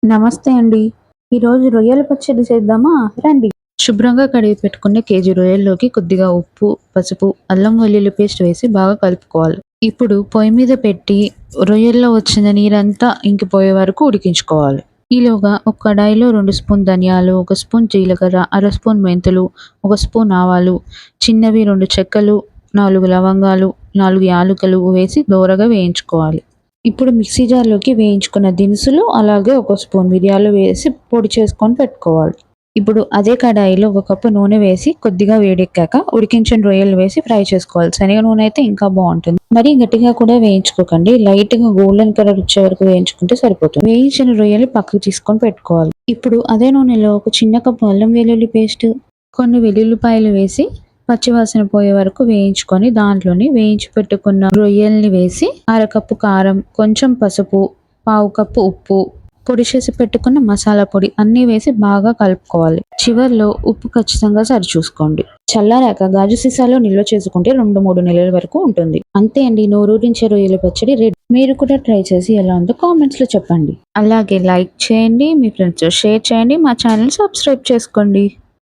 నమస్తే అండి. ఈరోజు రొయ్యల పచ్చడి చేద్దామా? రండి. శుభ్రంగా కడిగి పెట్టుకున్న కేజీ రొయ్యల్లోకి కొద్దిగా ఉప్పు, పసుపు, అల్లం వెల్లుల్లి పేస్ట్ వేసి బాగా కలుపుకోవాలి. ఇప్పుడు పొయ్యి మీద పెట్టి రొయ్యల్లో వచ్చిన నీరంతా ఇంకిపోయే వరకు ఉడికించుకోవాలి. ఈలోగా ఒక కడాయిలో 2 స్పూన్ ధనియాలు, 1 స్పూన్ జీలకర్ర, అర స్పూన్ మెంతులు, 1 స్పూన్ ఆవాలు, చిన్నవి 2 చెక్కలు, 4 లవంగాలు, 4 యాలుకలు వేసి దోరగా వేయించుకోవాలి. ఇప్పుడు మిక్సీ జార్‌లోకి వేయించుకున్న దినుసులు, అలాగే ఒక స్పూన్ మిరియాలు వేసి పొడి చేసుకొని పెట్టుకోవాలి. ఇప్పుడు అదే కడాయిలో ఒక కప్పు నూనె వేసి కొద్దిగా వేడెక్కాక ఉడికించిన రొయ్యలు వేసి ఫ్రై చేసుకోవాలి. శనగ నూనె అయితే ఇంకా బావుంటుంది. మరీ గట్టిగా కూడా వేయించుకోకండి. లైట్‌గా గోల్డెన్ కలర్ వచ్చే వరకు వేయించుకుంటే సరిపోతుంది. వేయించిన రొయ్యలు పక్కకు తీసుకొని పెట్టుకోవాలి. ఇప్పుడు అదే నూనెలో ఒక చిన్న కప్పు అల్లం వెల్లుల్లి పేస్ట్, కొన్ని వెల్లుల్లిపాయలు వేసి పచ్చివాసన పోయే వరకు వేయించుకొని దాంట్లోని వేయించి పెట్టుకున్న రొయ్యల్ని వేసి అరకప్పు కారం, కొంచెం పసుపు, పావు కప్పు ఉప్పు, పొడి చేసి పెట్టుకున్న మసాలా పొడి అన్నీ వేసి బాగా కలుపుకోవాలి. చివర్లో ఉప్పు ఖచ్చితంగా సరిచూసుకోండి. చల్లారాక గాజు సీసాలో నిల్వ చేసుకుంటే 2-3 నెలల వరకు ఉంటుంది. అంతే అండి, నోరూరించే రొయ్యల పచ్చడి రెడీ. మీరు కూడా ట్రై చేసి ఎలా ఉందో కామెంట్స్‌లో చెప్పండి. అలాగే లైక్ చేయండి, మీ ఫ్రెండ్స్‌తో షేర్ చేయండి, మా ఛానల్ సబ్స్క్రైబ్ చేసుకోండి.